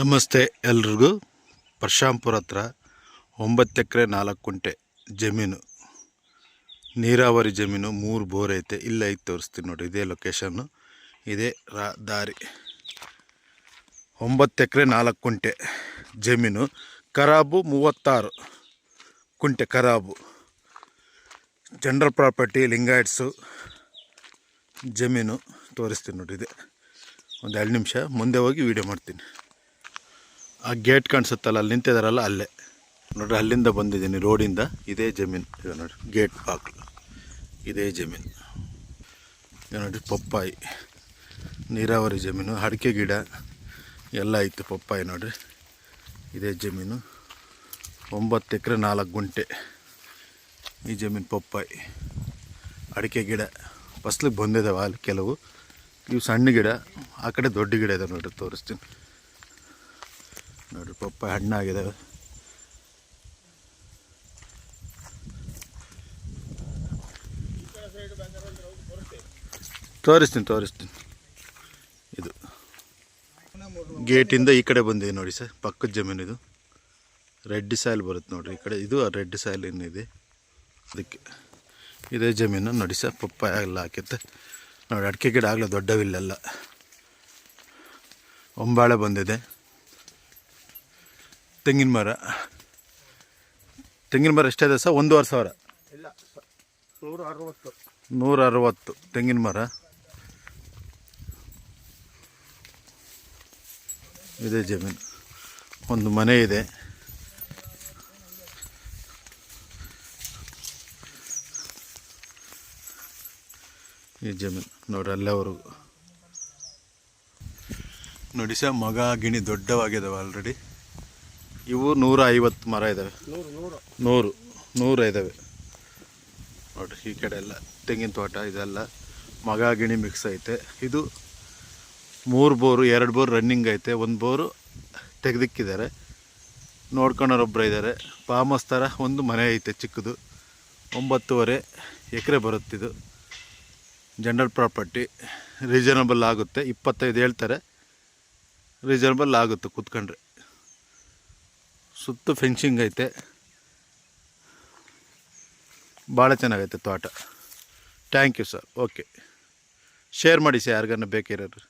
ನಮಸ್ತೆ ಎಲ್ರಿಗೂ. ಪರಶಾಂಪುರ ಹತ್ರ 9 ಎಕರೆ 4 ಕುಂಟೆ ಜಮೀನು, ನೀರಾವರಿ ಜಮೀನು, 3 ಬೋರ್ ಐತೆ. ಇಲ್ಲ ಐತೆ, ತೋರಿಸ್ತೀನಿ ನೋಡಿ. ಇದೇ ಲೊಕೇಶನ್ನು, ಇದೇ ದಾರಿ. 9 ಎಕರೆ 4 ಕುಂಟೆ ಜಮೀನು, ಖರಾಬು 36 ಕುಂಟೆ ಖರಾಬು. ಜನರಲ್ ಪ್ರಾಪರ್ಟಿ, ಲಿಂಗಾಯಟ್ಸು ಜಮೀನು ತೋರಿಸ್ತೀನಿ ನೋಡಿ. ಇದೆ ಒಂದು 2 ನಿಮಿಷ ಮುಂದೆ ಹೋಗಿ ವೀಡಿಯೋ ಮಾಡ್ತೀನಿ. ಆ ಗೇಟ್ ಕಾಣಿಸುತ್ತಲ್ಲ, ಅಲ್ಲಿ ನಿಂತಿದ್ದಾರಲ್ಲ, ಅಲ್ಲೇ ನೋಡಿರಿ. ಅಲ್ಲಿಂದ ಬಂದಿದ್ದೀನಿ, ರೋಡಿಂದ. ಇದೇ ಜಮೀನು ಇದೆ ನೋಡಿ, ಗೇಟ್ ಬಾಗಿಲು. ಇದೇ ಜಮೀನು ಇದೆ ನೋಡಿ. ಪಪ್ಪಾಯಿ ನೀರಾವರಿ ಜಮೀನು, ಅಡಿಕೆ ಗಿಡ ಎಲ್ಲ ಐತೆ. ಪಪ್ಪಾಯಿ ನೋಡಿರಿ, ಇದೇ ಜಮೀನು. 9 ಎಕರೆ 4 ಗುಂಟೆ ಈ ಜಮೀನು. ಪಪ್ಪಾಯಿ, ಅಡಿಕೆ ಗಿಡ ಫಸ್ಲಿಗೆ ಬಂದಿದ್ದಾವೆ ಅಲ್ಲಿ ಕೆಲವು. ಇವು ಸಣ್ಣ ಗಿಡ, ಆ ಕಡೆ ದೊಡ್ಡ ಗಿಡ ಇದೆ ನೋಡಿರಿ, ತೋರಿಸ್ತೀನಿ ನೋಡಿರಿ. ಪಪ್ಪಾಯಿ ಹಣ್ಣಾಗಿದ್ದಾವೆ. ತೋರಿಸ್ತೀನಿ. ಇದು ಗೇಟಿಂದ ಈ ಕಡೆ ಬಂದಿದೆ ನೋಡಿ ಸರ್, ಪಕ್ಕದ ಜಮೀನು. ಇದು ರೆಡ್ ಸಾಯಿಲ್ ಬರುತ್ತೆ ನೋಡಿರಿ, ಈ ಕಡೆ. ಇದು ರೆಡ್ ಸಾಯಿಲ್ ಇನ್ನಿದೆ ಅದಕ್ಕೆ. ಇದೇ ಜಮೀನು ನೋಡಿ ಸರ್. ಪಪ್ಪಾಯ ಎಲ್ಲ ಹಾಕಿತ್ತೆ ನೋಡಿ. ಅಡಿಕೆ ಗಿಡ ಆಗಲೇ ದೊಡ್ಡವಿಲ್ಲೆಲ್ಲ. ಒಂಬಾಳೆ ಬಂದಿದೆ. ತೆಂಗಿನ ಮರ ಎಷ್ಟಿದೆ ಸರ್? 1,500. ಇಲ್ಲ, 160. 160 ತೆಂಗಿನ ಮರ. ಇದೇ ಜಮೀನು. ಒಂದು ಮನೆ ಇದೆ. ಈ ಜಮೀನು ನೋಡ್ರಿ, ಅಲ್ಲೇವರೆಗೂ ನೋಡಿ ಸರ್. ಮಗ ಗಿಣಿ ದೊಡ್ಡವಾಗಿದ್ದಾವೆ ಆಲ್ರೆಡಿ. ಇವು 150 ಮರ ಇದ್ದಾವೆ. 100 ಇದ್ದಾವೆ ನೋಡಿರಿ. ಈ ಕಡೆ ಎಲ್ಲ ತೆಂಗಿನ ತೋಟ, ಇದೆಲ್ಲ ಮಗ ಗಿಣಿ ಮಿಕ್ಸ್ ಐತೆ. ಇದು 3 ಬೋರು, 2 ಬೋರ್ ರನ್ನಿಂಗ್ ಐತೆ, 1 ಬೋರು ತೆಗೆದಿಕ್ಕಿದ್ದಾರೆ. ನೋಡ್ಕೊಂಡವ್ರೊಬ್ಬರು ಇದ್ದಾರೆ. ಫಾರ್ಮ್ ಹೌಸ್ ಥರ ಒಂದು ಮನೆ ಐತೆ ಚಿಕ್ಕದು. 9.5 ಎಕರೆ ಬರುತ್ತಿದ್ದು. General property. ರೀಸನಬಲ್ ಆಗುತ್ತೆ. 25 ಹೇಳ್ತಾರೆ, ರೀಸನಬಲ್ ಆಗುತ್ತೆ ಕೂತ್ಕೊಂಡ್ರೆ. ಸುತ್ತ ಫೆನ್ಸಿಂಗ್ ಐತೆ. ಭಾಳ ಚೆನ್ನಾಗೈತೆ ತೋಟ. Thank you sir. Okay, share ಮಾಡಿ ಸರ್, ಯಾರಿಗಾನ ಬೇಕಿರೋರು.